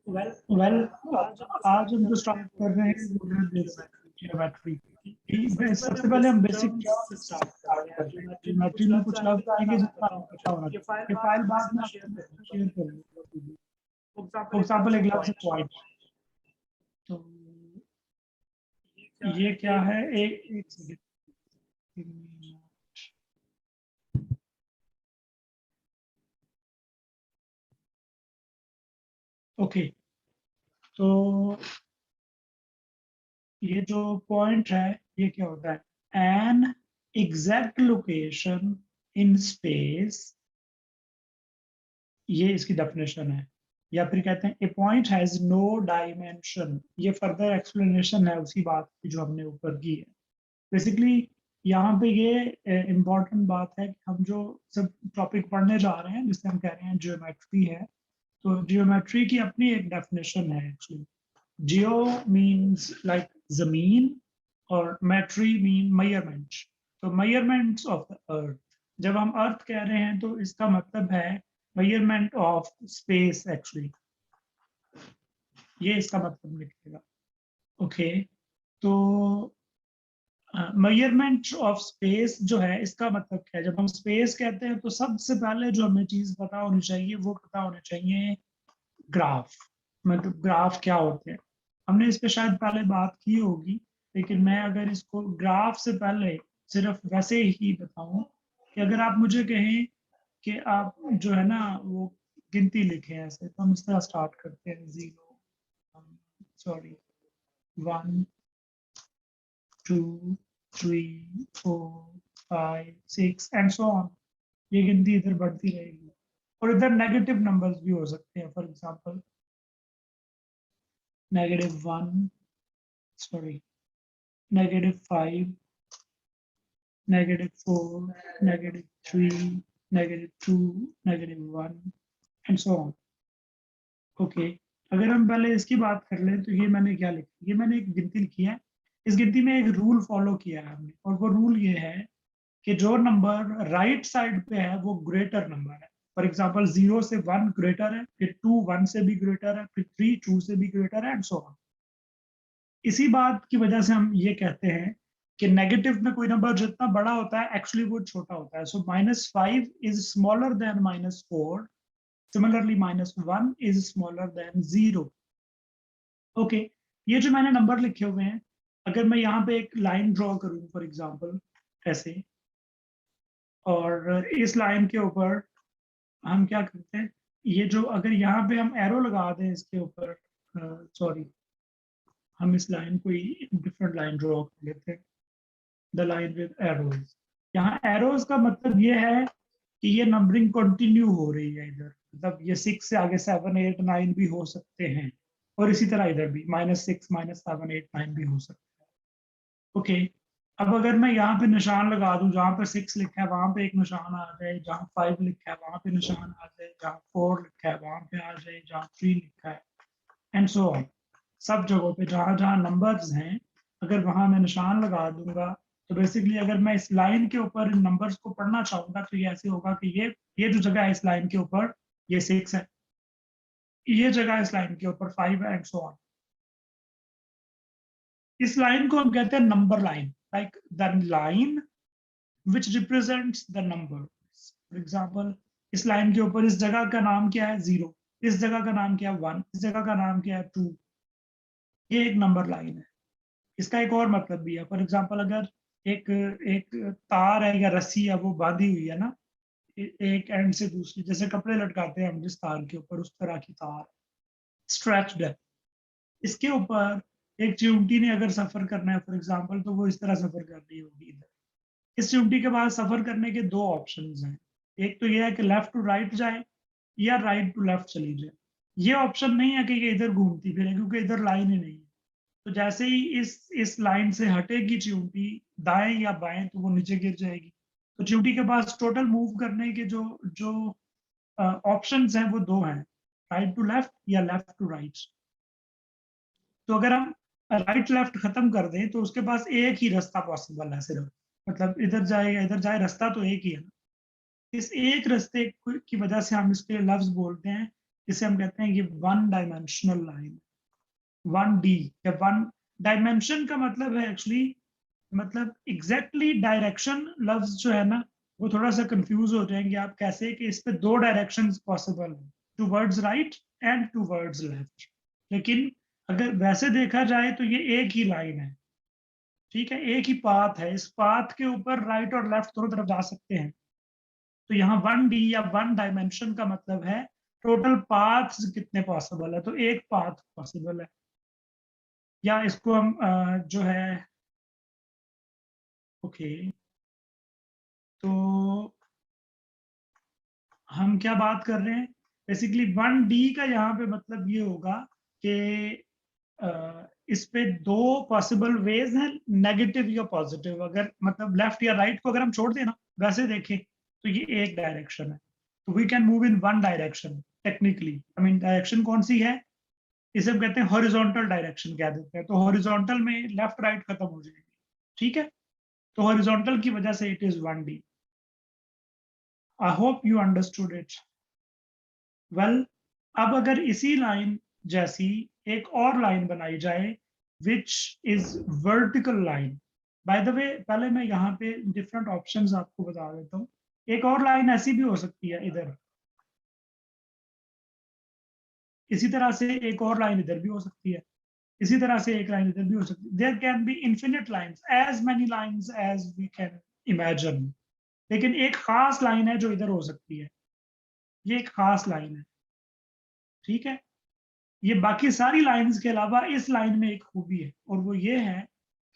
Well आज हम जो स्टार्ट कर रहे हैं वो है बेसिक ज्योमेट्री। सबसे पहले हम बेसिक स्टार्ट करते हैं। ज्योमेट्री में कुछ लफ्ज आएंगे जिसका आपको पता होना चाहिए। ये फाइल बाद में आपको शेयर करूंगा। फॉर एग्जांपल एक लफ्ज पॉइंट, तो ये क्या है? एक सेकंड। ओके, तो ये जो पॉइंट है ये क्या होता है? An exact location in space, ये इसकी डेफिनेशन है। या फिर कहते हैं ए पॉइंट हैज नो डायमेंशन। ये फर्दर एक्सप्लेनेशन है उसी बात की जो हमने ऊपर की है। बेसिकली यहाँ पे ये इम्पोर्टेंट बात है कि हम जो सब टॉपिक पढ़ने जा रहे हैं जिससे हम कह रहे हैं जियोमेट्री है, तो जियोमेट्री की अपनी एक डेफिनेशन है एक्चुअली। जियो मीन्स लाइक जमीन और मेट्री मीन मेजरमेंट। तो मेजरमेंट्स ऑफ द अर्थ, जब हम अर्थ कह रहे हैं तो इसका मतलब है मेजरमेंट ऑफ स्पेस एक्चुअली, ये इसका मतलब निकलेगा। ओके, तो मेजरमेंट ऑफ स्पेस जो है इसका मतलब क्या है? जब हम स्पेस कहते हैं तो सबसे पहले जो हमें चीज पता होनी चाहिए वो पता होनी चाहिए ग्राफ। मतलब ग्राफ क्या होते हैं, हमने इस पे शायद पहले बात की होगी, लेकिन मैं अगर इसको ग्राफ से पहले सिर्फ वैसे ही बताऊं कि अगर आप मुझे कहें कि आप जो है ना वो गिनती लिखें ऐसे, तो हम इस तरह स्टार्ट करते हैं 0 सॉरी 1 2 3 4 5 6 एंड सो ऑन। ये गिनती इधर बढ़ती रहेगी और इधर नेगेटिव नंबर्स भी हो सकते हैं। For example -1 sorry -5 -4 -3 -2 -1 and so on. Okay, अगर हम पहले इसकी बात कर लें तो ये मैंने क्या लिखा? ये मैंने एक गिनती लिखी है। इस गिनती में एक रूल फॉलो किया है हमने, और वो रूल ये है कि जो नंबर राइट साइड पे है वो ग्रेटर नंबर है। फॉर एग्जांपल 0 से 1 ग्रेटर है, फिर 2 1 से भी ग्रेटर है, फिर 3 2 से भी ग्रेटर है एंड सो ऑन। इसी बात की वजह से हम ये कहते हैं कि नेगेटिव में कोई नंबर जितना बड़ा होता है एक्चुअली वो छोटा होता है। सो -5 is smaller than -4, similarly -1 is smaller than 0। Okay, ये जो मैंने नंबर लिखे हुए हैं, अगर मैं यहाँ पे एक लाइन ड्रॉ करूँ फॉर एग्जांपल ऐसे, और इस लाइन के ऊपर हम क्या करते हैं, ये जो अगर यहाँ पे हम एरो लगा दें इसके ऊपर, सॉरी हम इस लाइन को डिफरेंट लाइन ड्रॉ कर लेते हैं, द लाइन विद एरोज। यहाँ एरोज का मतलब ये है कि ये नंबरिंग कंटिन्यू हो रही है इधर, मतलब ये 6 से आगे 7 8 9 भी हो सकते हैं, और इसी तरह इधर भी -6 -7 8 9 भी हो सकते हैं। ओके, अब अगर मैं यहाँ पे निशान लगा दूं, जहाँ पे 6 लिखा है वहां पे एक निशान आ जाए, जहाँ 5 लिखा है वहां पे निशान आ जाए, जहाँ 4 लिखा है वहां पे आ जाए, जहाँ 3 लिखा है एंड सो ऑन। सब जगहों पे जहां जहां नंबर्स हैं, अगर वहां मैं निशान लगा दूंगा, तो बेसिकली अगर मैं इस लाइन के ऊपर इन नंबर्स को पढ़ना चाहूंगा तो ये ऐसे होगा कि ये जो जगह है इस लाइन के ऊपर ये 6 है, ये जगह इस लाइन के ऊपर 5 है एंड सो ऑन। इस लाइन को हम कहते हैं number line, like the line which represents the number. For example इस लाइन के ऊपर इस जगह का नाम क्या है? 0। इस जगह का नाम क्या है? 1। इस जगह का नाम क्या है? 2। ये एक नंबर लाइन है। इसका एक और मतलब भी है। फॉर एग्जाम्पल अगर एक एक तार है या रस्सी है वो बांधी हुई है ना, एक एंड से दूसरी, जैसे कपड़े लटकाते हैं हम जिस तार के ऊपर, उस तरह की तार स्ट्रेच्ड है। इसके ऊपर एक चिमटी ने अगर सफर करना है फॉर एग्जाम्पल, तो वो इस तरह सफर कर रही होगी इधर। इस चिमटी के बाद सफर करने के दो ऑप्शन हैं। एक तो ये है कि लेफ्ट टू राइट जाए या राइट टू लेफ्ट चली जाए। ये ऑप्शन नहीं है कि ये इधर घूमती फिरे, क्योंकि इधर लाइन ही नहीं है। तो जैसे ही इस लाइन से हटेगी चिमटी दाएं या बाएं, तो वो नीचे गिर जाएगी। तो चिमटी के पास टोटल मूव करने के जो जो ऑप्शंस हैं वो दो हैं, राइट टू लेफ्ट या लेफ्ट टू राइट। तो अगर हम राइट लेफ्ट खत्म कर दें तो उसके पास एक ही रास्ता पॉसिबल है सिर्फ, मतलब इधर जाए या इधर जाए, रास्ता तो एक ही है ना। इस एक रास्ते की वजह से हम इसके लफ्ज बोलते हैं इसे हम कहते हैं ये वन डायमेंशनल लाइन, 1D या वन डायमेंशन का मतलब है एक्चुअली, मतलब एग्जैक्टली डायरेक्शन लफ्ज जो है ना वो थोड़ा सा कंफ्यूज हो जाएंगे आप कैसे कि इस पे दो डायरेक्शंस पॉसिबल है, towards right and towards left. लेकिन अगर वैसे देखा जाए तो ये एक ही लाइन है, ठीक है, एक ही पाथ है, इस पाथ के ऊपर राइट और लेफ्ट दोनों तरफ जा सकते हैं। तो यहाँ 1D या वन डायमेंशन का मतलब है टोटल पाथ्स कितने पॉसिबल है, तो एक पाथ पॉसिबल है। या इसको हम जो है ओके, तो हम क्या बात कर रहे हैं बेसिकली 1D का यहाँ पे मतलब ये होगा कि इस पे दो पॉसिबल वेज हैं, नेगेटिव या पॉजिटिव। अगर मतलब लेफ्ट या राइट को अगर हम छोड़ दें ना वैसे देखें तो ये एक डायरेक्शन है, तो we can move in one direction technically. I mean direction कौन सी है, इसे हम कहते हैं हॉरिजॉन्टल डायरेक्शन कह देते हैं। तो हॉरिजॉन्टल में लेफ्ट राइट खत्म हो जाएगी, ठीक है, तो हॉरिजॉन्टल की वजह से it is 1D। I hope you understood it well. अब अगर इसी लाइन जैसी एक और लाइन बनाई जाए which is vertical line, by the way पहले मैं यहाँ पे डिफरेंट ऑप्शंस आपको बता देता हूँ। एक और लाइन ऐसी भी हो सकती है इधर, इसी तरह से एक और लाइन इधर भी हो सकती है, इसी तरह से एक लाइन इधर भी हो सकती है। There can be infinite lines, as many lines as we can imagine. लेकिन एक खास लाइन है जो इधर हो सकती है, ये एक खास लाइन है, ठीक है। ये बाकी सारी लाइंस के अलावा इस लाइन में एक खूबी है और वो ये है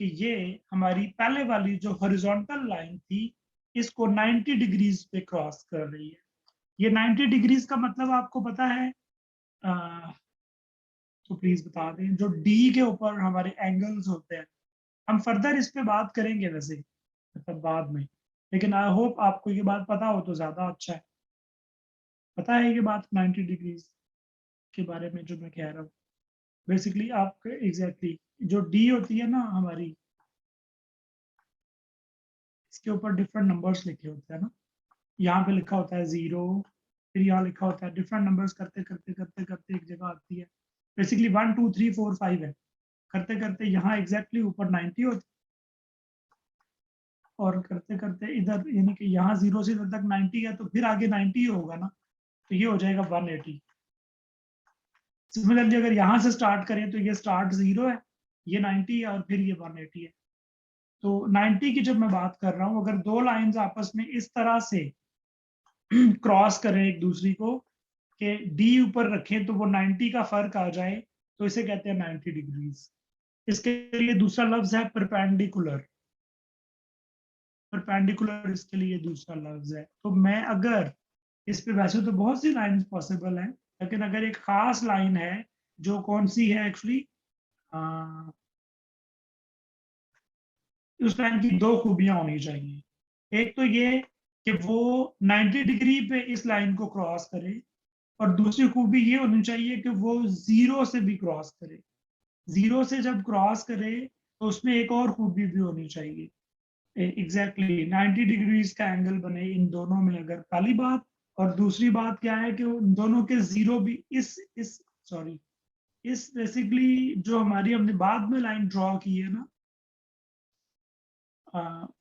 कि ये हमारी पहले वाली जो हॉरिजॉन्टल लाइन थी इसको 90 डिग्रीज पे क्रॉस कर रही है। ये 90 डिग्रीज का मतलब आपको पता है, आ, तो प्लीज बता दें, जो डी के ऊपर हमारे एंगल्स होते हैं, हम फर्दर इस पे बात करेंगे वैसे मतलब बाद में, लेकिन आई होप आपको ये बात पता हो तो ज्यादा अच्छा है। पता है ये बात 90 डिग्रीज के बारे में जो मैं कह रहा हूँ, बेसिकली आपके एग्जैक्टली जो डी होती है ना हमारी, इसके ऊपर डिफरेंट नंबर्स लिखे होते हैं ना, यहाँ पे लिखा होता है 0, फिर यहाँ लिखा होता है डिफरेंट नंबर्स, करते करते करते करते एक जगह आती है बेसिकली 1 2 3 4 5 है, करते करते यहाँ एग्जैक्टली ऊपर 90 होती है, और करते करते इधर यानी कि यहाँ 0 से इधर तक 90 है तो फिर आगे 90 ही होगा ना, तो ये हो जाएगा 180। सिमिलरली अगर यहाँ से स्टार्ट करें तो ये स्टार्ट 0 है, ये 90 है और फिर ये 180 है। तो 90 की जब मैं बात कर रहा हूँ, अगर दो लाइंस आपस में इस तरह से क्रॉस करें एक दूसरी को कि डी ऊपर रखें तो वो 90 का फर्क आ जाए, तो इसे कहते हैं 90 डिग्रीज। इसके लिए दूसरा लफ्ज है परपेंडिकुलर, परपेंडिकुलर इसके लिए दूसरा लफ्ज है। तो मैं अगर इस पे, वैसे तो बहुत सी लाइन पॉसिबल है, लेकिन अगर एक खास लाइन है जो कौन सी है एक्चुअली, उस लाइन की दो खूबियां होनी चाहिए। एक तो ये कि वो 90 डिग्री पे इस लाइन को क्रॉस करे, और दूसरी खूबी ये होनी चाहिए कि वो जीरो से भी क्रॉस करे। जीरो से जब क्रॉस करे तो उसमें एक और खूबी भी होनी चाहिए, एग्जैक्टली 90 डिग्रीज का एंगल बने इन दोनों में, अगर पहली बात। और दूसरी बात क्या है कि उन दोनों के जीरो भी इस सॉरी इस बेसिकली जो हमारी हमने बाद में लाइन ड्रॉ की है ना,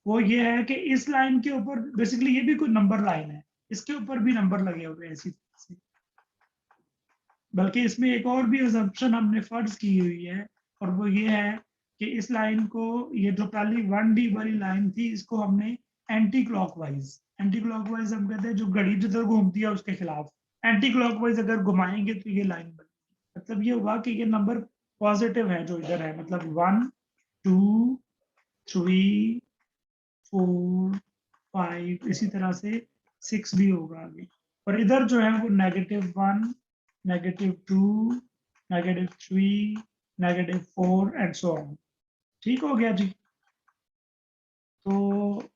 वो ये है कि इस लाइन के ऊपर बेसिकली ये भी कोई नंबर लाइन है, इसके ऊपर भी नंबर लगे हुए हैं इसी तरह से। बल्कि इसमें एक और भी असम्पशन हमने फर्ज की हुई है, और वो ये है कि इस लाइन को, ये जो पहली 1D वाली लाइन थी इसको हमने एंटी क्लॉकवाइज हम कहते हैं जो घड़ी जिधर घूमती है उसके खिलाफ, एंटी क्लॉकवाइज अगर घुमाएंगे तो ये लाइन बनेगी। मतलब ये हुआ कि ये नंबर पॉजिटिव है जो इधर है, मतलब 1 2 3 4 5 इसी तरह से 6 भी होगा आगे। और इधर जो है वो -1 -2 -3 -4 एंड सो ऑन। ठीक हो गया जी। तो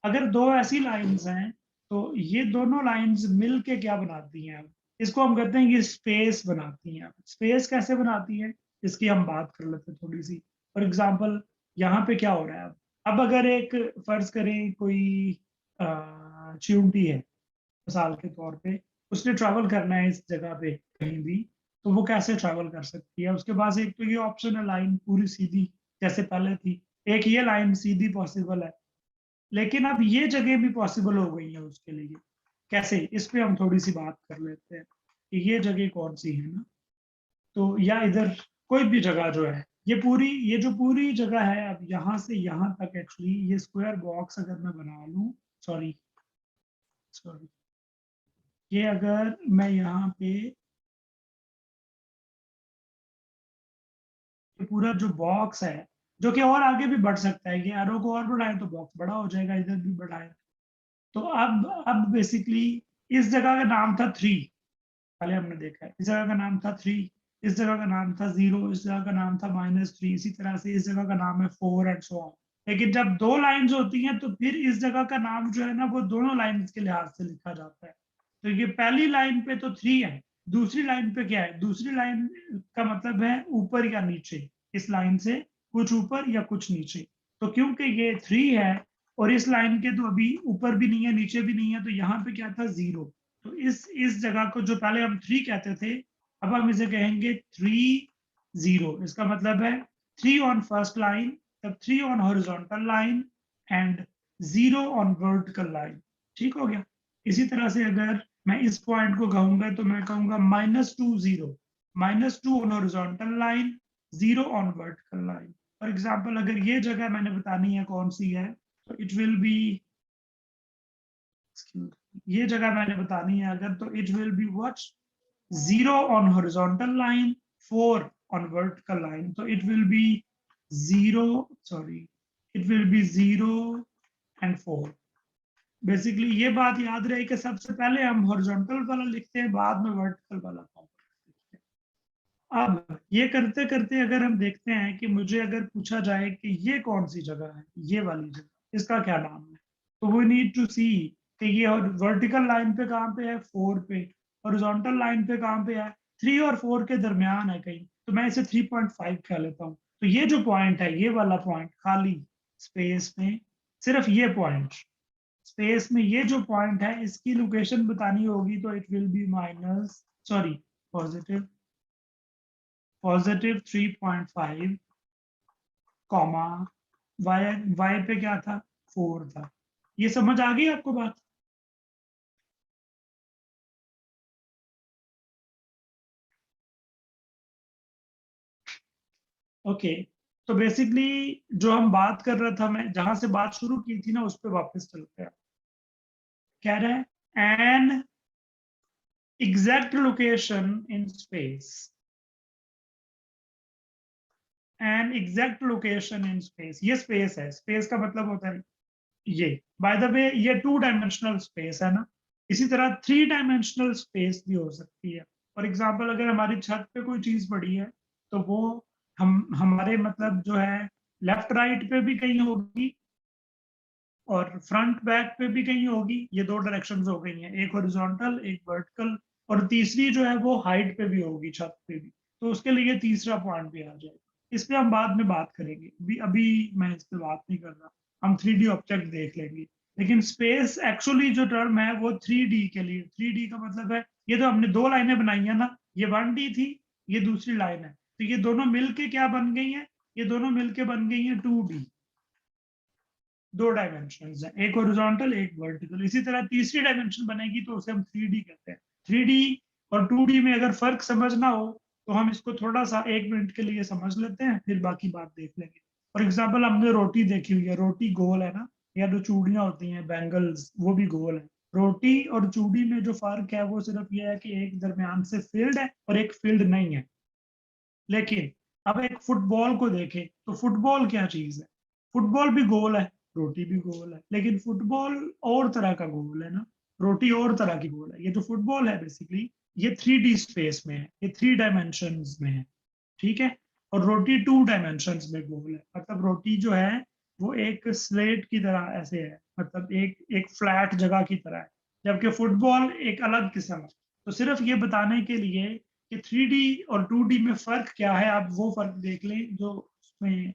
अगर दो ऐसी लाइंस हैं तो ये दोनों लाइंस मिल के क्या बनाती हैं, इसको हम कहते हैं कि स्पेस बनाती हैं। स्पेस कैसे बनाती है इसकी हम बात कर लेते हैं थोड़ी सी। फॉर एग्जाम्पल यहाँ पे क्या हो रहा है, अब अगर एक फर्ज करें कोई चिमटी है मिसाल के तौर पे, उसने ट्रैवल करना है इस जगह पे कहीं भी, तो वो कैसे ट्रैवल कर सकती है? उसके पास एक तो ये ऑप्शन है लाइन पूरी सीधी जैसे पहले थी, एक ये लाइन सीधी पॉसिबल है, लेकिन अब ये जगह भी पॉसिबल हो गई है उसके लिए। कैसे? इस पे हम थोड़ी सी बात कर लेते हैं कि ये जगह कौन सी है ना। तो या इधर कोई भी जगह जो है, ये जो पूरी जगह है, अब यहाँ से यहाँ तक एक्चुअली ये स्क्वायर बॉक्स अगर मैं बना लूँ, सॉरी सॉरी, ये अगर मैं यहाँ पे ये पूरा जो बॉक्स है, जो कि और आगे भी बढ़ सकता है, कि एरो को और बढ़ाएं तो बॉक्स बड़ा हो जाएगा, इधर भी बढ़ाएं। तो अब बेसिकली इस जगह का नाम था 3, पहले हमने देखा है। इस जगह का नाम था 3, इस जगह का नाम था 0, इस जगह का नाम था -3, इसी तरह से इस जगह का नाम है 4 एंड सो ऑन। लेकिन जब दो लाइंस होती हैं तो फिर इस जगह का नाम जो है ना वो दोनों लाइंस के लिहाज से लिखा जाता है। तो ये पहली लाइन पे तो 3 है, दूसरी लाइन पे क्या है? दूसरी लाइन का मतलब है ऊपर या नीचे, इस लाइन से कुछ ऊपर या कुछ नीचे। तो क्योंकि ये 3 है और इस लाइन के तो अभी ऊपर भी नहीं है नीचे भी नहीं है, तो यहाँ पे क्या था? 0। तो इस जगह को जो पहले हम 3 कहते थे, अब हम इसे कहेंगे 3 0। इसका मतलब है 3 ऑन फर्स्ट लाइन, तब 3 on horizontal line and 0 on vertical line. ठीक हो गया? इसी तरह से अगर मैं इस पॉइंट को कहूंगा तो मैं कहूंगा -2 0, -2 on horizontal line, 0 on vertical line. For example अगर ये जगह मैंने बतानी है कौन सी है, तो इट विल बी, ये जगह मैंने बतानी है अगर, तो it will be what? 0 on horizontal line, 4 on vertical line. So it will be 0, sorry, it will be 0 and 4. Basically ये बात याद रहे कि सबसे पहले हम हॉरिजॉन्टल वाला लिखते हैं, बाद में वर्टिकल वाला लिखते हैं। अब ये करते करते अगर हम देखते हैं कि मुझे अगर पूछा जाए कि ये कौन सी जगह है, ये वाली जगह, इसका क्या नाम है, तो वी नीड टू सी कि ये वर्टिकल लाइन पे कहाँ पे है? 4 पे। हॉरिजॉन्टल लाइन पे कहाँ पे है? 3 और 4 के दरमियान है कहीं, तो मैं इसे 3.5 कह लेता हूँ। तो ये जो पॉइंट है, ये वाला पॉइंट खाली स्पेस में, सिर्फ ये पॉइंट स्पेस में, ये जो पॉइंट है इसकी लोकेशन बतानी होगी, तो it will be minus, sorry, positive 3.5 comma y पे क्या था? 4 था। ये समझ आ गई आपको बात? ओके। तो बेसिकली जो हम बात कर रहा था, मैं जहां से बात शुरू की थी ना उस पर वापस चलते हैं। कह रहे हैं an exact location in space, an exact location in space, ये स्पेस है, स्पेस का मतलब होता है ये। बाय द वे ये 2 डायमेंशनल स्पेस है ना, इसी तरह 3 डायमेंशनल स्पेस भी हो सकती है। फॉर एग्जाम्पल अगर हमारी छत पे कोई चीज पड़ी है, तो वो हम हमारे मतलब जो है लेफ्ट राइट पे भी कहीं होगी और फ्रंट बैक पे भी कहीं होगी। ये 2 डायरेक्शंस हो गई हैं, एक हॉरिजॉन्टल एक वर्टिकल, और तीसरी जो है वो हाइट पे भी होगी, छत पे भी। तो उसके लिए तीसरा पॉइंट भी आ जाएगा। इस पे हम बाद में बात करेंगे, अभी मैं इस पे बात नहीं कर रहा। हम 3D ऑब्जेक्ट देख लेंगे। लेकिन स्पेस एक्चुअली जो टर्म है वो 3D के लिए, 3D का मतलब है, ये तो हमने 2 लाइनें बनाई है ना, ये 1D थी, ये दूसरी लाइन है, तो ये दोनों मिलके क्या बन गई है? ये दोनों मिलके बन गई है 2D। 2 डायमेंशन है, एक हॉरिजॉन्टल एक वर्टिकल। इसी तरह तीसरी डायमेंशन बनेगी तो उसे हम 3D कहते हैं। 3D और 2D में अगर फर्क समझना हो तो हम इसको थोड़ा सा 1 मिनट के लिए समझ लेते हैं, फिर बाकी बात देख लेंगे। फॉर एग्जाम्पल हमने रोटी देखी हुई है, रोटी गोल है ना, या जो चूड़ियां होती हैं बैंगल्स वो भी गोल है। रोटी और चूड़ी में जो फर्क है वो सिर्फ ये है कि एक दरमियान से फील्ड है और एक फील्ड नहीं है। लेकिन अब एक फुटबॉल को देखें तो फुटबॉल क्या चीज है? फुटबॉल भी गोल है, रोटी भी गोल है, लेकिन फुटबॉल और तरह का गोल है ना, रोटी और तरह की गोल है। ये जो फुटबॉल है बेसिकली ये 3D स्पेस में है, ये 3 डायमेंशंस में है, ठीक है। और रोटी 2 डायमेंशंस में गोल है, मतलब रोटी जो है वो एक स्लेट की तरह ऐसे है, मतलब एक एक फ्लैट जगह की तरह है, जबकि फुटबॉल एक अलग किस्म है। तो सिर्फ ये बताने के लिए कि 3D और 2D में फर्क क्या है, आप वो फर्क देख लें जो उसमें।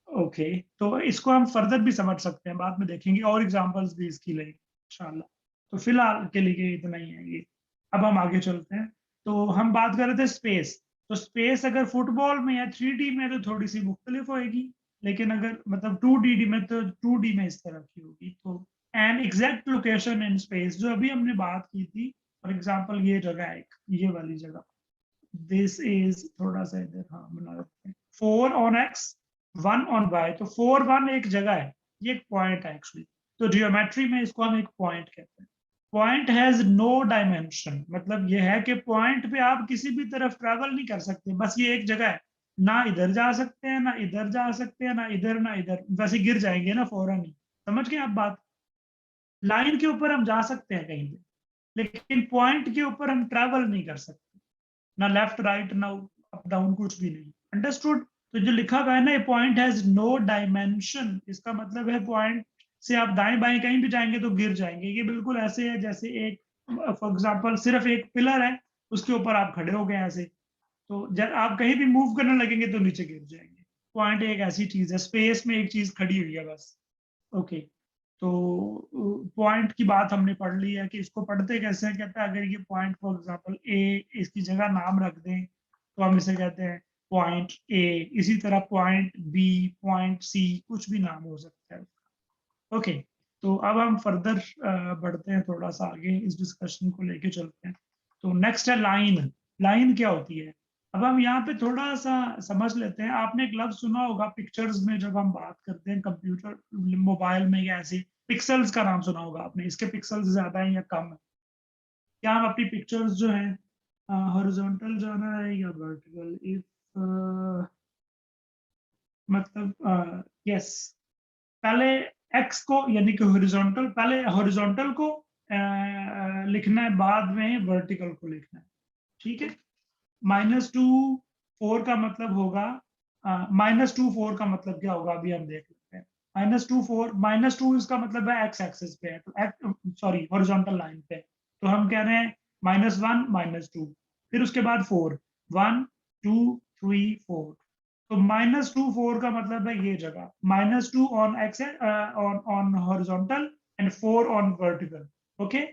ओके, तो इसको हम फर्दर भी समझ सकते हैं, बाद में देखेंगे और एग्जांपल्स भी इसकी लेंगे इंशाल्लाह। तो फिलहाल के लिए इतना ही है ये। अब हम आगे चलते हैं। तो हम बात कर रहे थे स्पेस। तो स्पेस अगर फुटबॉल में या 3D में तो थोड़ी सी मुख्तलिफ होएगी, लेकिन अगर मतलब 2D में तो 2D में इस तरह की होगी। तो an exact location in space जो अभी हमने बात की थी, फॉर एग्जांपल ये जगह है, ये वाली जगह, दिस इज थोड़ा सा इधर हाँ बना रखते हैं, 4 ऑन एक्स 1 ऑन वाई। तो 4 1 एक जगह है, ये एक पॉइंट है एक्चुअली। तो जियोमेट्री में इसको हम एक पॉइंट कहते हैं। पॉइंट हैज नो डायमेंशन, मतलब ये है कि पॉइंट पे आप किसी भी तरफ ट्रैवल नहीं कर सकते, बस ये एक जगह है। ना इधर जा सकते हैं, ना इधर जा सकते हैं, ना इधर ना इधर, वैसे गिर जाएंगे ना फौरन ही। समझ गए आप बात? लाइन के ऊपर हम जा सकते हैं कहीं पे, लेकिन पॉइंट के ऊपर हम ट्रैवल नहीं कर सकते, ना लेफ्ट राइट ना अप डाउन, कुछ भी नहीं। अंडरस्टूड? तो जो लिखा हुआ है ना, ये पॉइंट हैज नो डायमेंशन, इसका मतलब है पॉइंट से आप दाएं बाएं कहीं भी जाएंगे तो गिर जाएंगे। ये बिल्कुल ऐसे है जैसे एक, फॉर एग्जांपल सिर्फ एक पिलर है, उसके ऊपर आप खड़े हो गए ऐसे, तो जब आप कहीं भी मूव करने लगेंगे तो नीचे गिर जाएंगे। पॉइंट एक ऐसी चीज है, स्पेस में एक चीज खड़ी हुई है बस। ओके। तो पॉइंट की बात हमने पढ़ ली है कि इसको पढ़ते कैसे हैं। कहते हैं अगर ये पॉइंट फॉर एग्जांपल ए, इसकी जगह नाम रख दें तो हम इसे कहते हैं पॉइंट ए। इसी तरह पॉइंट बी, पॉइंट सी, कुछ भी नाम हो सकता है। ओके। तो अब हम फर्दर बढ़ते हैं, थोड़ा सा आगे इस डिस्कशन को लेके चलते हैं। तो नेक्स्ट है लाइन। लाइन क्या होती है? अब हम यहाँ पे थोड़ा सा समझ लेते हैं। आपने एक लफ्ज सुना होगा पिक्चर्स में, जब हम बात करते हैं कंप्यूटर मोबाइल में या ऐसे, पिक्सल्स का नाम सुना होगा आपने, इसके पिक्सल्स ज्यादा है या कम है? क्या हम अपनी पिक्चर्स जो है हॉरिजॉन्टल जाना है या वर्टिकल? इफ मतलब यस, पहले एक्स को यानी कि हॉरिजॉन्टल, पहले हॉरिजॉन्टल को लिखना है, बाद में वर्टिकल को लिखना है। ठीक है। -2 4 का मतलब होगा, -2 4 का मतलब क्या होगा अभी हम देख लेते हैं। -2 4, -2 इसका मतलब है एक्स एक्सिस पे है, तो सॉरी हॉरिजॉन्टल लाइन पे। तो हम कह रहे हैं -1 -2, फिर उसके बाद 4, 1 2 3 4। तो -2 4 का मतलब है ये जगह, -2 on x on on horizontal and 4 on vertical. Okay.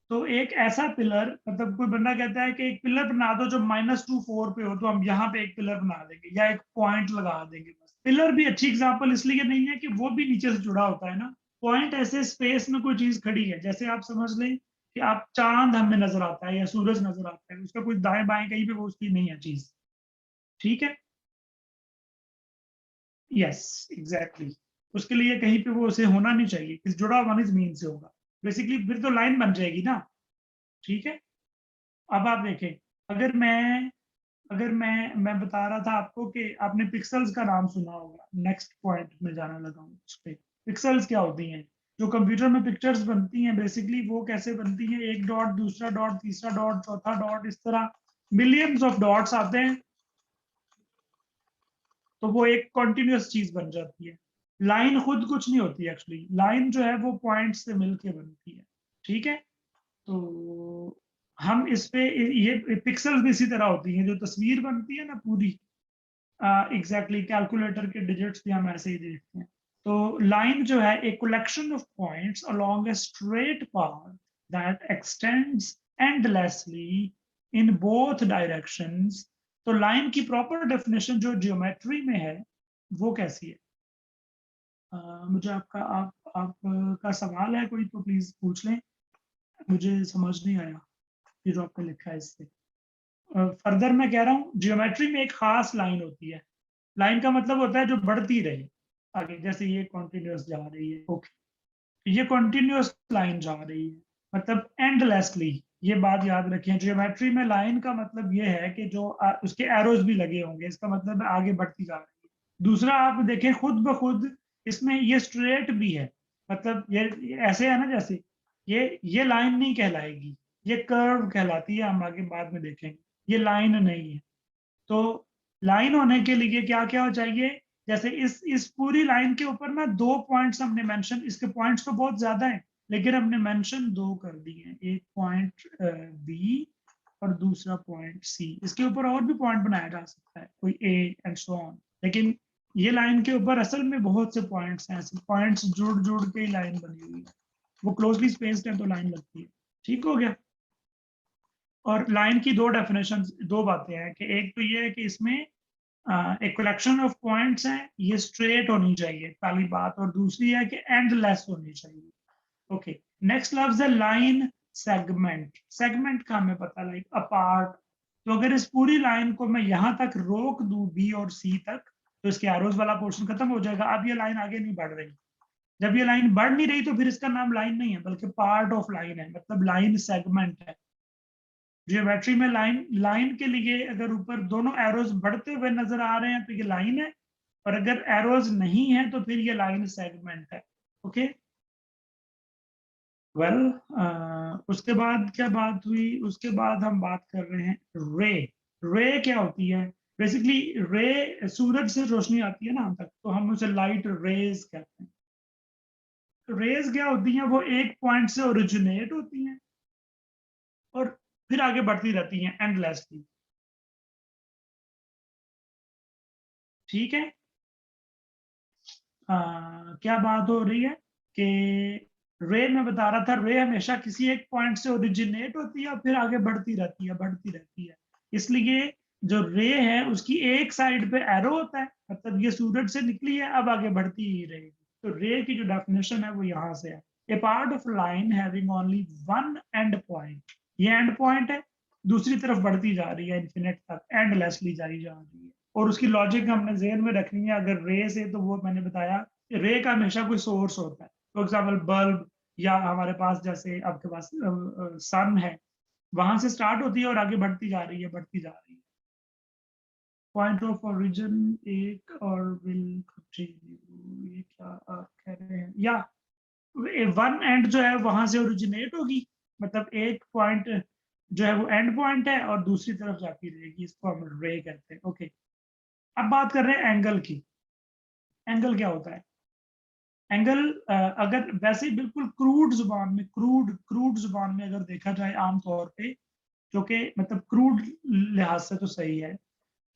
तो एक ऐसा पिलर, मतलब कोई बंदा कहता है कि एक पिलर बना दो जो -2 4 पे हो, तो हम यहाँ पे एक पिलर बना देंगे या एक पॉइंट लगा देंगे बस। पिलर भी अच्छी एग्जांपल इसलिए नहीं है कि वो भी नीचे से जुड़ा होता है ना। पॉइंट ऐसे स्पेस में कोई चीज खड़ी है, जैसे आप समझ लें कि आप चांद हमें नजर आता है या सूरज नजर आता है, उसका कोई दाएं बाएं कहीं पे वो उसकी नहीं है चीज। ठीक है। Yes, exactly. उसके लिए कहीं पे वो उसे होना नहीं चाहिए, किस जुड़ा हुआ नहीं जमीन से होगा, बेसिकली फिर तो लाइन बन जाएगी ना। ठीक है। अब आप देखें, अगर मैं अगर मैं बता रहा था आपको कि आपने पिक्सल्स का नाम सुना होगा, नेक्स्ट पॉइंट में जाना लगा हूँ उस पे। पिक्सल्स क्या होती हैं? जो कंप्यूटर में पिक्चर्स बनती हैं, बेसिकली वो कैसे बनती हैं, एक डॉट, दूसरा डॉट, तीसरा डॉट, चौथा डॉट, इस तरह मिलियंस ऑफ डॉट्स आते हैं, तो वो एक कॉन्टिन्यूस चीज बन जाती है। लाइन खुद कुछ नहीं होती एक्चुअली, लाइन जो है वो पॉइंट से मिलके बनती है। ठीक है। तो हम इस पे ये पिक्सल्स भी इसी तरह होती हैं, जो तस्वीर बनती है ना पूरी, एग्जैक्टली कैलकुलेटर के डिजिट्स भी हम ऐसे ही देखते हैं। तो लाइन जो है एक collection of points along a straight path that x tends endlessly in both directions. तो लाइन की प्रॉपर डेफिनेशन जो ज्योमेट्री में है वो कैसी है? मुझे आप का सवाल है कोई तो प्लीज पूछ लें, मुझे समझ नहीं आया ये जो आपने लिखा है इससे। फर्दर मैं कह रहा हूँ, ज्योमेट्री में एक खास लाइन होती है। लाइन का मतलब होता है जो बढ़ती रहे आगे, जैसे ये कॉन्टिन्यूस जा रही है। ओके। ये कॉन्टिन्यूस लाइन जा रही है, मतलब एंडलेसली। ये बात याद रखें, ज्योमेट्री में लाइन का मतलब ये है कि जो उसके एरोज भी लगे होंगे, इसका मतलब है आगे बढ़ती जा रही है। दूसरा आप देखें, खुद ब खुद इसमें ये स्ट्रेट भी है, मतलब ये ऐसे है ना, जैसे ये लाइन नहीं कहलाएगी, ये कर्व कहलाती है, हम आगे बाद में देखेंगे। ये लाइन नहीं है। तो लाइन होने के लिए क्या क्या हो चाहिए? जैसे इस पूरी लाइन के ऊपर ना 2 पॉइंट्स हमने मेंशन, इसके पॉइंट्स तो बहुत ज्यादा हैं, लेकिन हमने मेंशन 2 कर दिए हैं, एक पॉइंट बी और दूसरा पॉइंट सी। इसके ऊपर और भी पॉइंट बनाया जा सकता है, कोई ए एंड सो ऑन, लेकिन ये लाइन के ऊपर असल में बहुत से पॉइंट्स हैं, ऐसे पॉइंट्स जुड़ जुड़ के लाइन बनी हुई है, वो क्लोजली स्पेस्ड है तो लाइन लगती है। ठीक हो गया। और लाइन की दो डेफिनेशन, दो बातें हैं कि एक तो ये है कि इसमें एक कलेक्शन ऑफ पॉइंट्स हैं, ये स्ट्रेट होनी चाहिए पहली बात, और दूसरी है कि एंडलेस होनी चाहिए। ओके, नेक्स्ट लफ्ज है लाइन सेगमेंट। सेगमेंट का हमें पता, लाइक अपार्ट। तो अगर इस पूरी लाइन को मैं यहां तक रोक दूं बी और सी तक, तो इसके एरोज वाला पोर्शन खत्म हो जाएगा। अब ये लाइन आगे नहीं बढ़ रही। जब ये लाइन बढ़ नहीं रही तो फिर इसका नाम लाइन नहीं है बल्कि पार्ट ऑफ लाइन है, मतलब लाइन सेगमेंट है। जियोमेट्री में लाइन, लाइन के लिए अगर ऊपर दोनों एरोज बढ़ते हुए नजर आ रहे हैं तो ये लाइन है, और अगर एरोज नहीं है तो फिर ये लाइन सेगमेंट है। ओके, वेल, उसके बाद क्या बात हुई, उसके बाद हम बात कर रहे हैं रे। रे क्या होती है? बेसिकली रे, सूरज से रोशनी आती है ना हम तक, तो हम उसे लाइट रेज कहते हैं। रेज क्या होती हैं? वो एक पॉइंट से ओरिजिनेट होती हैं और फिर आगे बढ़ती रहती हैं एंडलेसली। ठीक है। क्या बात हो रही है कि रे, मैं बता रहा था, रे हमेशा किसी एक पॉइंट से ओरिजिनेट होती है और फिर आगे बढ़ती रहती है, बढ़ती रहती है। इसलिए जो रे है उसकी एक साइड पे एरो होता है, मतलब ये सूरज से निकली है, अब आगे बढ़ती ही रहेगी। तो रे की जो डेफिनेशन है वो यहाँ से है, a part of line having only one end point. ये एंड पॉइंट है, दूसरी तरफ बढ़ती जा रही है इन्फिनिट तक, एंडलेसली जारी जा रही है। और उसकी लॉजिक हमने जेहन में रखनी है। अगर रे से, तो वो मैंने बताया, रे का हमेशा कोई सोर्स होता है। फॉर एग्जाम्पल बल्ब, या हमारे पास जैसे आपके पास सन है, वहां से स्टार्ट होती है और आगे बढ़ती जा रही है, बढ़ती जा रही है। पॉइंट ऑफ ओरिजिन एक और विल कंटिन्यू, ये क्या आप कह रहे हैं? या वन एंड जो है वहां से ओरिजिनेट होगी, मतलब एक पॉइंट जो है वो एंड पॉइंट है और दूसरी तरफ जाती रहेगी, इसको हम रे कहते हैं। ओके, अब बात कर रहे हैं एंगल की। एंगल क्या होता है? एंगल, अगर वैसे ही बिल्कुल क्रूड जुबान में, क्रूड क्रूड जुबान में अगर देखा जाए आमतौर पे, जो कि मतलब क्रूड लिहाज से तो सही है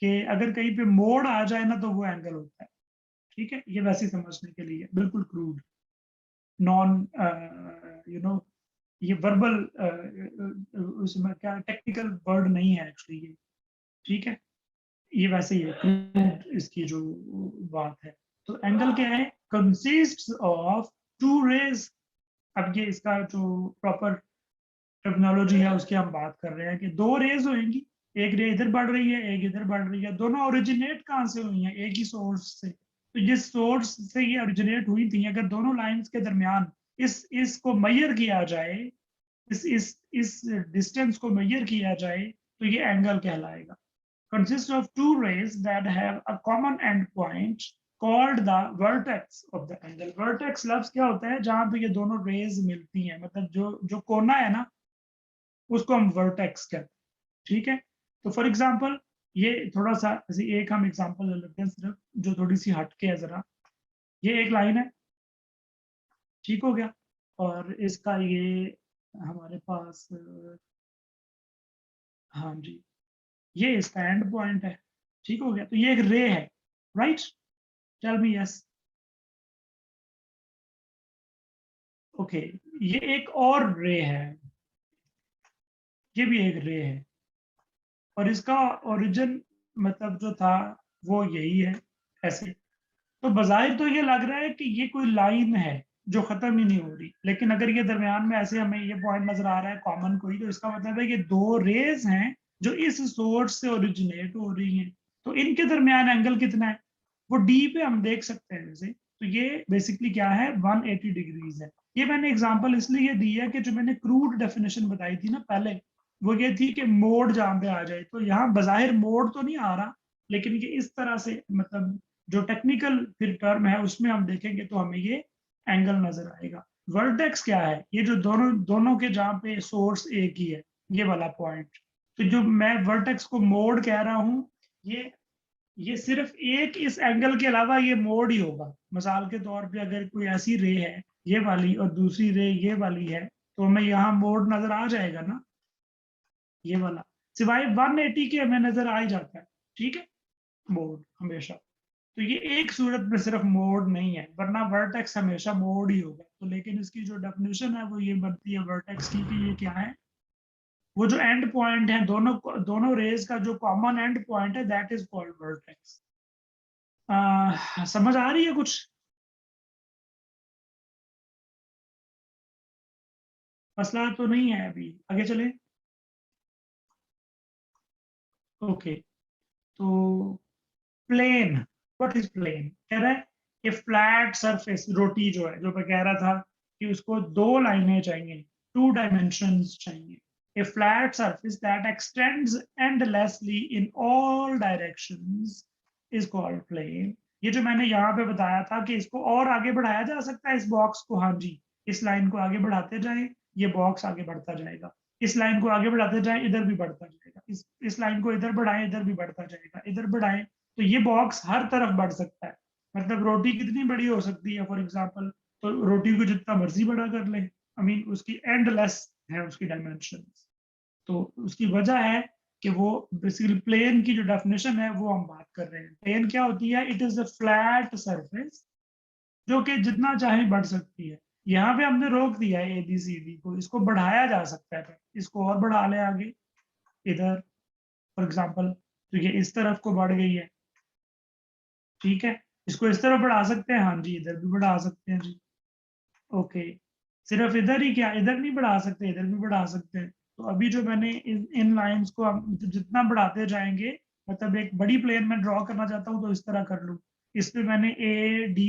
कि अगर कहीं पे मोड़ आ जाए ना तो वो एंगल होता है। ठीक है, ये वैसे ही समझने के लिए बिल्कुल क्रूड, नॉन, यू नो, ये वर्बल, उसमें क्या टेक्निकल वर्ड नहीं है एक्चुअली ये। ठीक है, ये वैसे ही है क्रूड, इसकी जो बात है। तो एंगल क्या है? Consist of two rays. अब ये इसका जो प्रॉपर टर्मिनोलॉजी है उसकी हम बात कर रहे हैं कि दो रेज होंगी, एक रे इधर बढ़ रही है, एक इधर बढ़ रही है। दोनों ओरिजिनेट कहाँ से हुई हैं? एक ही सोर्स से। तो जिस सोर्स से ये ओरिजिनेट हुई थी, अगर दोनों लाइंस के दरमियान इसको मेजर किया जाए, इस डिस्टेंस को मेजर किया जाए, तो ये एंगल कहलाएगा। Consists of two rays that have a common endpoint called the vertex of the angle. Vertex लफ्ज क्या होता है? जहां पे ये दोनों रेज मिलती हैं, मतलब जो कोना है ना, उसको हम वर्टेक्स कहते हैं। ठीक है, तो फॉर एग्जांपल, ये थोड़ा सा ऐसे एक हम एग्जांपल ले लेते हैं सिर्फ, जो थोड़ी सी हटके है जरा। ये एक लाइन है, ठीक हो गया, और इसका ये हमारे पास, हाँ जी, ये इसका एंड पॉइंट है। ठीक हो गया, तो ये एक रे है, right? Tell me yes. Okay, ये एक और रे है, ये भी एक रे है, और इसका ओरिजिन मतलब जो था वो यही है, ऐसे। तो बजाय तो ये लग रहा है कि ये कोई लाइन है जो खत्म ही नहीं हो रही, लेकिन अगर ये दरमियान में ऐसे हमें ये पॉइंट नजर आ रहा है कॉमन कोई, तो इसका मतलब है कि दो रेज हैं जो इस सोर्स से ओरिजिनेट हो रही हैं। तो इनके दरमियान एंगल कितना है? वो डी पे हम देख सकते हैं जैसे। तो ये बेसिकली क्या है? 180 डिग्रीज है। ये मैंने एग्जांपल इसलिए दी है कि जो मैंने क्रूड डेफिनेशन बताई थी ना पहले, वो ये थी कि मोड जहां पे आ जाए, तो यहाँ बजाहिर मोड तो नहीं आ रहा, लेकिन ये इस तरह से, मतलब जो टेक्निकल फिर टर्म है उसमें हम देखेंगे तो हमें ये एंगल नजर आएगा। वर्टेक्स क्या है? ये जो दोनों दोनों के जहाँ पे सोर्स एक ही है, ये वाला पॉइंट। तो जो मैं वर्टेक्स को मोड कह रहा हूँ, ये सिर्फ एक इस एंगल के अलावा ये मोड ही होगा। मिसाल के तौर पे अगर कोई ऐसी रे है ये वाली, और दूसरी रे ये वाली है, तो हमें यहाँ मोड नजर आ जाएगा ना, ये वाला। सिवाय 180 के हमें नजर आ ही जाता है। ठीक है, मोड हमेशा। तो ये एक सूरत में सिर्फ मोड नहीं है, वरना वर्टेक्स हमेशा मोड ही होगा। तो लेकिन इसकी जो डेफिनेशन है वो ये बनती है वर्टेक्स की कि ये क्या है, वो जो एंड पॉइंट है दोनों दोनों रेज का जो कॉमन एंड पॉइंट है दैट इज कॉल्ड वर्टेक्स। समझ आ रही है कुछ? मसला तो नहीं है अभी, आगे चले। ओके, तो प्लेन, व्हाट इज प्लेन? कह रहा है कि फ्लैट सरफेस, रोटी जो है, जो मैं कह रहा था कि उसको दो लाइनें चाहिए, टू डायमेंशंस चाहिए। A flat surface that extends endlessly in all directions is called plane. ये जो मैंने यहाँ पे बताया था कि इसको और आगे बढ़ाया जा सकता है इस बॉक्स को, हाँ जी, इस लाइन को आगे बढ़ाते जाएं, ये बॉक्स आगे बढ़ता जाएगा। इस लाइन को आगे बढ़ाते जाएं, इधर भी बढ़ता जाएगा। इस लाइन को इधर बढ़ाएं, इधर भी बढ़ता जाएगा। इधर बढ़ाएं तो ये बॉक्स हर तरफ बढ़ सकता है। मतलब रोटी कितनी बड़ी हो सकती है फॉर एग्जाम्पल, तो रोटी को जितना मर्जी बड़ा कर ले, आई मीन उसकी एंडलेस है उसकी डायमेंशन। तो उसकी वजह है कि वो बेसिकली प्लेन की जो डेफिनेशन है वो हम बात कर रहे हैं। प्लेन क्या होती है? It is a flat surface जो कि जितना चाहे बढ़ सकती है। यहाँ पे हमने रोक दिया है ABCD को, इसको बढ़ाया जा सकता है, इसको और बढ़ा ले आगे इधर फॉर एग्जाम्पल, तो ये इस तरफ को बढ़ गई है, ठीक है। इसको इस तरफ बढ़ा सकते हैं, हाँ जी, इधर भी बढ़ा सकते हैं जी। ओके, सिर्फ इधर ही क्या, इधर नहीं बढ़ा सकते, इधर भी बढ़ा सकते हैं। तो अभी जो मैंने इन लाइंस को हम जितना बढ़ाते जाएंगे, मतलब एक बड़ी प्लेन में ड्रॉ करना चाहता हूँ तो इस तरह कर लूँ। इसमें मैंने A D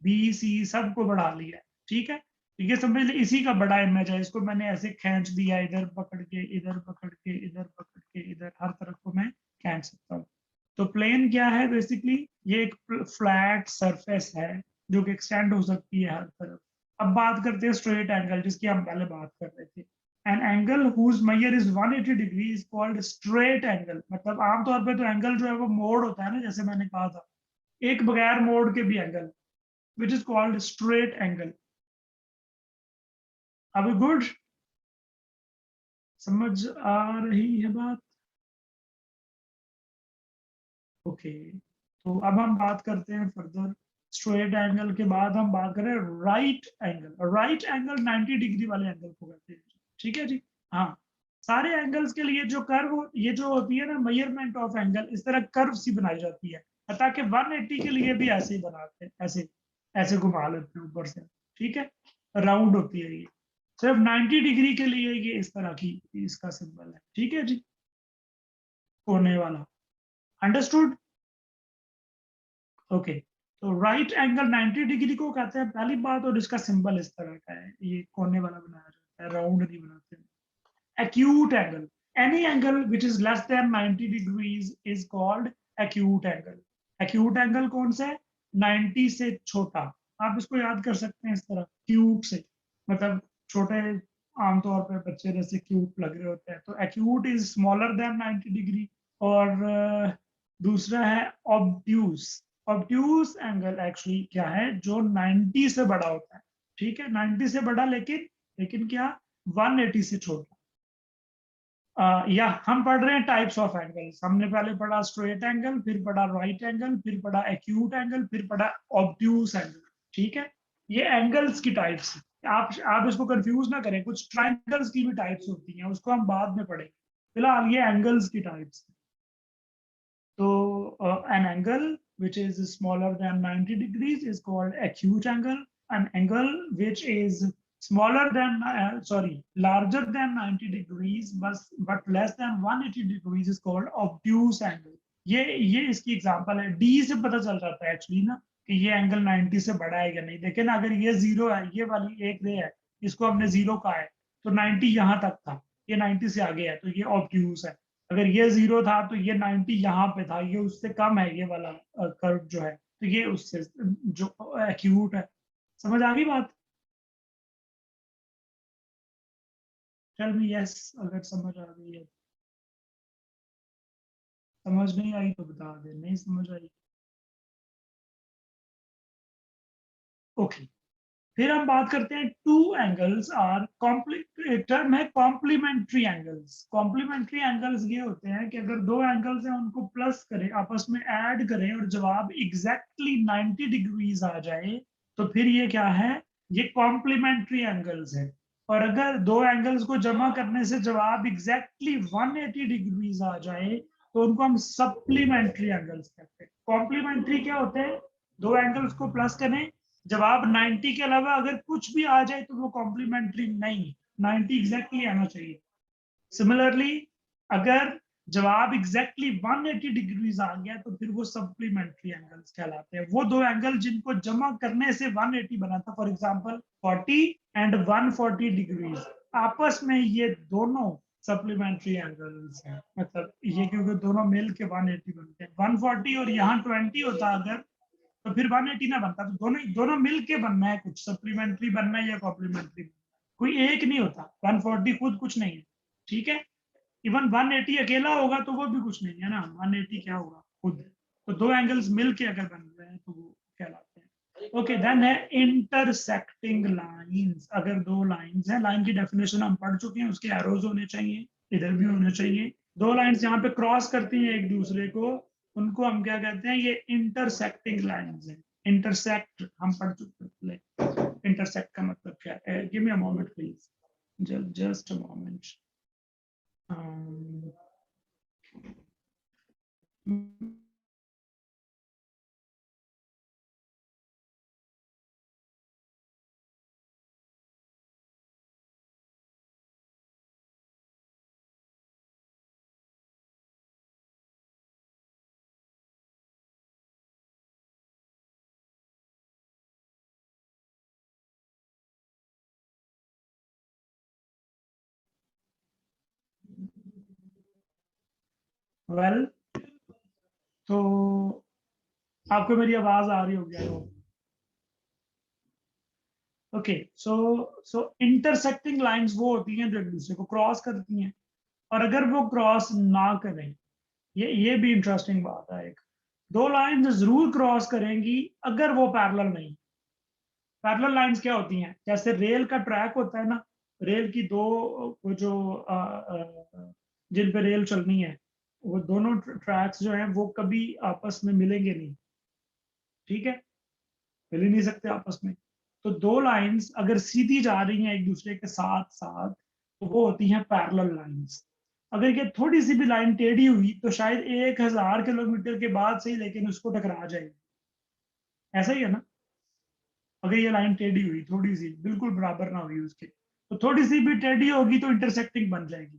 B C सबको बढ़ा लिया है, ठीक है। तो ये समझ ले इसी का बड़ा इमेज है, इसको मैंने ऐसे खींच दिया, इधर पकड़ के, इधर पकड़ के, इधर पकड़ के, इधर हर तरफ को मैं खींच सकता हूँ। तो प्लेन क्या है? बेसिकली ये एक फ्लैट सरफेस है जो कि एक्सटेंड हो सकती है हर तरफ। अब बात करते हैं स्ट्रेट एंगल, जिसकी हम पहले बात कर रहे थे। An angle whose measure is 180 degree is called straight angle. मतलब आमतौर पे तो एंगल जो है वो मोड़ होता है ना, जैसे मैंने कहा था, एक बगैर मोड़ के भी angle, which is called straight angle. अब गुड, समझ आ रही है बात? ओके, तो अब हम बात करते हैं फर्दर। स्ट्रेट एंगल के बाद हम बात करें right angle. Right angle 90 degree वाले एंगल को कहते हैं, ठीक है जी। हाँ, सारे एंगल्स के लिए जो कर्व, ये जो होती है ना मेजरमेंट ऑफ एंगल, इस तरह कर्व सी बनाई जाती है, ताकि 180 के लिए भी ऐसे ही बनाते हैं, ऐसे ऐसे घुमा लेते हैं ऊपर से, ठीक है। राउंड होती है ये। सिर्फ 90 डिग्री के लिए ये इस तरह की इसका सिंबल है, ठीक है जी, कोने वाला। अंडरस्टूड? ओके, तो राइट एंगल 90 डिग्री को कहते हैं पहली बात, और इसका सिंबल इस तरह का है, ये कोने वाला बनाया जाता है, राउंड नहीं बनाते हैं। Acute angle, any angle which is less than 90 degrees is called acute angle. Acute angle कौन सा है? 90 से छोटा। आप इसको याद कर सकते हैं इस तरह, क्यूट से, मतलब छोटे, आमतौर पर बच्चे जैसे क्यूट लग रहे होते हैं, तो acute is smaller than 90 degree. और दूसरा है ऑब्ट्यूस। ऑब्ट्यूस एंगल एक्चुअली क्या है? जो 90 से बड़ा होता है, ठीक है, 90 से बड़ा, लेकिन लेकिन क्या, 180 से छोटा। या हम पढ़ रहे हैं टाइप्स ऑफ एंगल्स। हमने पहले पढ़ा स्ट्रेट एंगल, फिर पढ़ा राइट एंगल, फिर पढ़ा एक्यूट एंगल, फिर पढ़ा ऑब्ट्यूस एंगल, ठीक है। ये एंगल्स की टाइप्स। आप इसको कंफ्यूज ना करें, कुछ ट्राइंगल्स की भी टाइप्स होती हैं, उसको हम बाद में पढ़ेंगे। फिलहाल ये एंगल्स की types. So an angle which is smaller than 90 degrees is called acute angle. An angle which is smaller than, larger than 90 degrees but less than 180 degrees is called obtuse angle. ये इसकी example है। D से पता चल जाता है actually ना कि ये एंगल 90 से बड़ा है या नहीं। देखिए ना, अगर ये जीरो है, ये वाली एक रे है, इसको हमने जीरो कहा है, तो 90 यहाँ तक था, ये 90 से आगे है, तो ये ऑब्ट्यूस है। अगर ये जीरो था तो ये 90 यहाँ पे था, ये उससे कम है, ये वाला कर्व जो है, तो ये उससे जो एक्यूट है। समझ आ गई बात? टेल मी यस अगर समझ आ गई है। समझ नहीं आई तो बता दे, नहीं समझ आई। ओके, फिर हम बात करते हैं टू एंगल्स आर एक टर्म है कॉम्प्लीमेंट्री एंगल्स। कॉम्प्लीमेंट्री एंगल्स ये होते हैं कि अगर दो एंगल्स हैं उनको प्लस करें, आपस में ऐड करें और जवाब एग्जैक्टली 90 डिग्रीज आ जाए तो फिर ये क्या है, ये कॉम्प्लीमेंट्री एंगल्स है। और अगर दो एंगल्स को जमा करने से जवाब एग्जैक्टली 180 डिग्रीज आ जाए तो उनको हम सप्लीमेंट्री एंगल्स कहते हैं। कॉम्प्लीमेंट्री क्या होते हैं, दो एंगल्स को प्लस करें, जवाब 90 के अलावा अगर कुछ भी आ जाए तो वो कॉम्प्लीमेंट्री नहीं, 90 एग्जैक्टली आना चाहिए। सिमिलरली अगर जवाब एग्जैक्टली 180 डिग्रीज आ गया तो फिर वो सप्लीमेंट्री एंगल्स कहलाते हैं। वो दो एंगल जिनको जमा करने से 180 बना था, फॉर एग्जांपल 40 एंड 140 डिग्रीज, आपस में ये दोनों सप्लीमेंट्री एंगल्स हैं। मतलब ये क्योंकि दोनों मिल के 180 बनते हैं, 140 और यहाँ 20 होता अगर तो फिर 180 ना बनता। तो दोनों दोनों मिल के बनना है, कुछ सप्लीमेंट्री बनना है या कॉम्प्लीमेंट्री, कोई एक नहीं होता। 140 खुद कुछ नहीं है, ठीक है। इवन 180 अकेला होगा तो वो भी कुछ नहीं है ना, 180 क्या होगा खुद। तो दो एंगल्स मिलके अगर बन रहे हैं तो वो कहलाते हैं। ओके, देन है इंटरसेक्टिंग लाइंस। अगर दो लाइंस हैं, लाइन की डेफिनेशन हम पढ़ चुके हैं, उसके एरोज होने चाहिए, इधर भी होने चाहिए। दो लाइंस यहाँ पे क्रॉस करती हैं एक दूसरे को, उनको हम क्या कहते हैं, ये इंटरसेक्टिंग लाइंस हैं। इंटरसेक्ट हम पढ़ चुके हैं, इंटरसेक्ट का मतलब क्या है। Give me a moment please, just a moment. Well, तो आपको मेरी आवाज आ रही होगी। ओके, सो इंटरसेक्टिंग लाइंस वो होती हैं जो एक दूसरे को क्रॉस करती हैं, और अगर वो क्रॉस ना करें, ये भी इंटरेस्टिंग बात है। एक दो लाइंस जरूर क्रॉस करेंगी अगर वो पैरेलल नहीं। पैरेलल लाइंस क्या होती हैं, जैसे रेल का ट्रैक होता है ना, रेल की दो वो जो जिन पे रेल चलनी है, वो दोनों ट्रैक्स जो हैं वो कभी आपस में मिलेंगे नहीं, ठीक है, मिल ही नहीं सकते आपस में। तो दो लाइंस अगर सीधी जा रही हैं एक दूसरे के साथ साथ तो वो होती हैं पैरेलल लाइंस। अगर ये थोड़ी सी भी लाइन टेढ़ी हुई तो शायद 1000 किलोमीटर के बाद से ही, लेकिन उसको टकरा जाएगी। ऐसा ही है ना, अगर ये लाइन टेढ़ी हुई थोड़ी सी, बिल्कुल बराबर ना हुई उसके, तो थोड़ी सी भी टेढ़ी होगी तो इंटरसेक्टिंग बन जाएगी।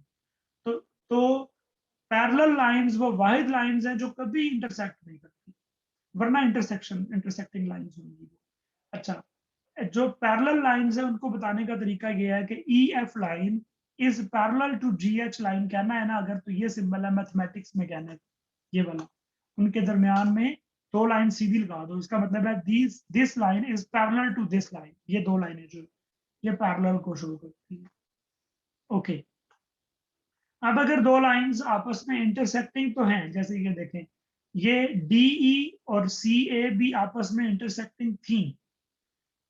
तो पैरेलल लाइंस वो वाहिद लाइंस हैं जो कभी इंटरसेक्ट नहीं करती, वरना इंटरसेक्टिंग लाइंस होंगी। अच्छा, जो पैरेलल लाइंस है उनको बताने का तरीका ये है कि E F line is parallel to G H line कहना है ना अगर, तो ये सिंबल है मैथमेटिक्स में कहना है, ये वाला, उनके दरमियान में दो लाइन सीधी लगा दो, इसका मतलब है this line is parallel to this line. ये दो लाइनें जो ये पैरेलल को शो करती है। ओके, अब अगर दो लाइंस आपस में इंटरसेक्टिंग तो हैं, जैसे ये देखें, ये डीई और सी ए भी आपस में इंटरसेक्टिंग थी,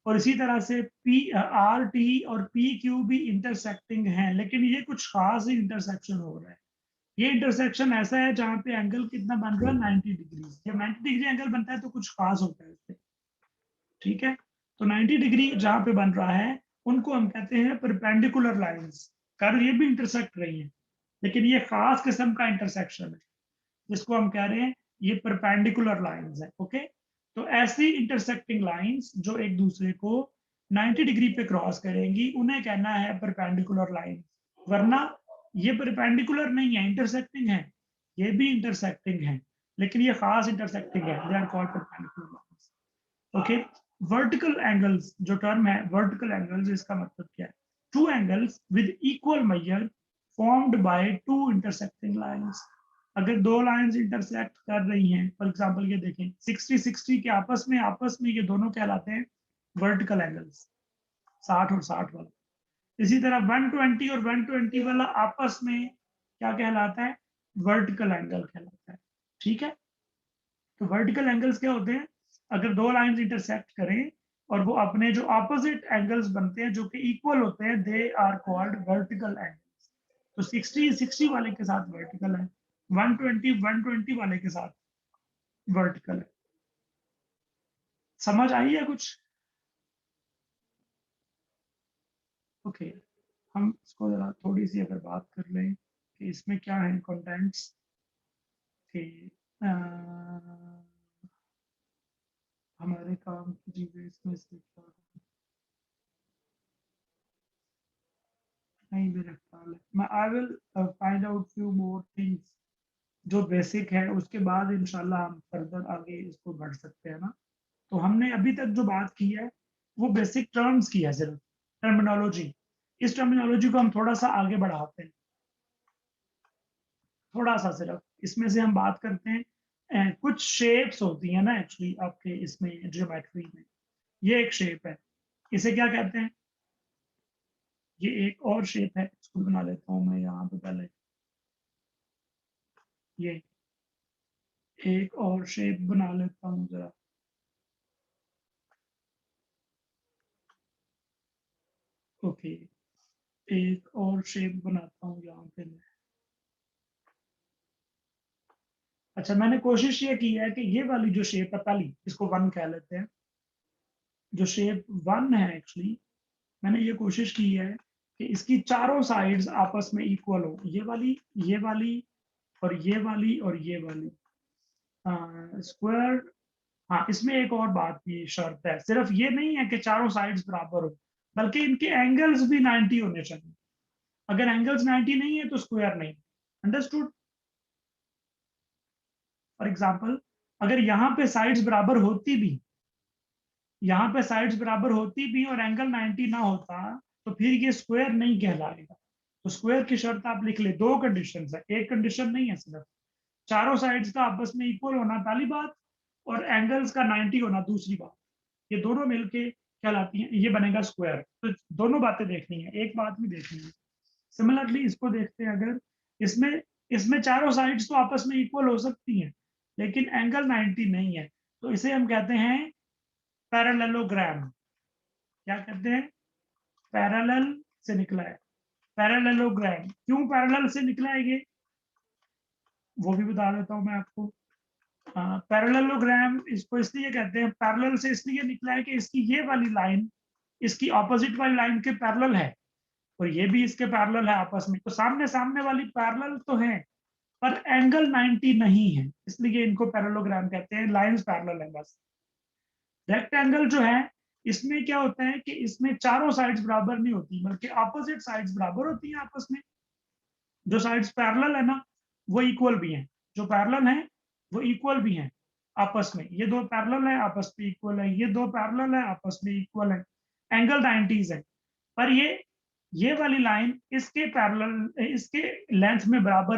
और इसी तरह से पी आर टी और पी क्यू भी इंटरसेक्टिंग हैं, लेकिन ये कुछ खास ही इंटरसेक्शन हो रहा है। ये इंटरसेक्शन ऐसा है जहां पे एंगल कितना बन रहा है, 90 डिग्री। जब 90 डिग्री एंगल बनता है तो कुछ खास होता है उससे, ठीक है। तो 90 डिग्री जहां पे बन रहा है उनको हम कहते हैं परपेंडिकुलर लाइंस। कर ये भी इंटरसेक्ट रही हैं, लेकिन ये खास किस्म का इंटरसेक्शन है जिसको हम कह रहे हैं ये परपेंडिकुलर लाइंस है। ओके, तो ऐसी इंटरसेक्टिंग लाइंस जो एक दूसरे को 90 डिग्री पे क्रॉस करेंगी उन्हें कहना है परपेंडिकुलर लाइन। वरना ये परपेंडिकुलर नहीं है, इंटरसेक्टिंग है, ये भी इंटरसेक्टिंग है, लेकिन ये खास इंटरसेक्टिंग है, they are called perpendicular lines. Okay, vertical angles जो टर्म है वर्टिकल एंगल्स, इसका मतलब क्या है, two angles with equal measure formed by two intersecting lines. अगर दो लाइंस इंटरसेक्ट कर रही हैं, फॉर एग्जांपल ये देखें 60-60 के आपस में ये दोनों कहलाते हैं वर्टिकल एंगल्स, 60 और 60 वाला। इसी तरह 120 और 120 वाला आपस में क्या कहलाता है, वर्टिकल एंगल कहलाता है, ठीक है। तो वर्टिकल एंगल्स क्या होते हैं, अगर दो लाइंस इंटरसेक्ट करें और वो अपने जो ऑपोजिट एंगल्स बनते हैं जो कि इक्वल होते हैं, they are called vertical angles. तो 60 वाले के साथ वर्टिकल है, 120 वाले के साथ वर्टिकल है। समझ आई है कुछ? ओके, हम इसको जरा थोड़ी सी अगर बात कर लें कि इसमें क्या है कंटेंट्स कि हमारे काम की चीजें इसमें से क्या है? नहीं, मेरा ख्याल है मैं I will find out few more things जो बेसिक है, उसके बाद इंशाल्लाह हम फर्दर आगे इसको बढ़ सकते हैं ना। तो हमने अभी तक जो बात की है वो बेसिक टर्म्स की है, सिर्फ टर्मिनोलॉजी। इस टर्मिनोलॉजी को हम थोड़ा सा आगे बढ़ाते हैं, थोड़ा सा सिर्फ इसमें से हम बात करते हैं। कुछ शेप्स होती है ना एक्चुअली आपके इसमें ज्योमेट्री में, ये एक शेप है, इसे क्या कहते हैं? ये एक और शेप है, इसको बना लेता हूँ मैं यहाँ पे पहले। ये एक और शेप बना लेता हूँ जरा। ओके, एक और शेप बनाता हूँ यहाँ पे मैं। अच्छा, मैंने कोशिश ये की है कि ये वाली जो शेप है पहली, इसको वन कह लेते हैं। जो शेप वन है एक्चुअली, मैंने ये कोशिश की है कि इसकी चारों साइड्स आपस में इक्वल हो, ये वाली, ये वाली और ये वाली और ये वाली स्क्वायर। हाँ, इसमें एक और बात की शर्त है, सिर्फ ये नहीं है कि चारों साइड्स बराबर हो, बल्कि इनके एंगल्स भी 90 होने चाहिए। अगर एंगल्स 90 नहीं है तो स्क्वायर नहीं। अंडरस्टूड? फॉर एग्जाम्पल, अगर यहाँ पे साइड्स बराबर होती भी, यहाँ पे साइड्स बराबर होती भी और एंगल 90 ना होता, तो फिर ये स्क्वायर नहीं कहलाएगा। तो स्क्वायर की शर्त आप लिख ले, दो कंडीशन है, एक कंडीशन नहीं है सिर्फ। चारों साइड्स का आपस में इक्वल होना पहली बात, और एंगल्स का 90 होना दूसरी बात। ये दोनों मिलके कहलाती हैं, ये बनेगा स्क्वायर। तो दोनों बातें देखनी है, एक बात भी देखनी है। सिमिलरली इसको देखते हैं, अगर इसमें इसमें चारों साइड्स तो आपस में इक्वल हो सकती हैं, लेकिन एंगल 90 नहीं है, तो इसे हम कहते हैं पैरेललोग्राम। क्या कहते हैं? पैरेलल से निकला है, पैरेललोग्राम। क्यों पैरेलल से निकला है ये, वो भी बता देता हूँ मैं आपको। पैरेललोग्राम इसको इसलिए कहते हैं, पैरेलल से इसलिए निकला है कि इसकी ये वाली लाइन इसकी ऑपोजिट वाली लाइन के पैरेलल है, और ये भी इसके पैरेलल है आपस में, तो सामने सामने वाली पैरेलल तो है, पर एंगल 90 नहीं है, इसलिए इनको पैरेललोग्राम कहते हैं। लाइंस पैरेलल है बस। रेक्टेंगल जो है, इसमें क्या होता है कि इसमें चारों साइड्स बराबर नहीं होती, बल्कि ऑपोजिट साइड्स बराबर होती हैं आपस में। जो साइड्स पैरेलल है ना, वो इक्वल भी हैं। जो पैरेलल हैं वो इक्वल भी हैं आपस में। ये दो पैरेलल है, आपस में इक्वल है, ये दो पैरेलल है, आपस में इक्वल है। एंगल 90 है, पर ये वाली लाइन इसके पैरेलल, इसके लेंथ में बराबर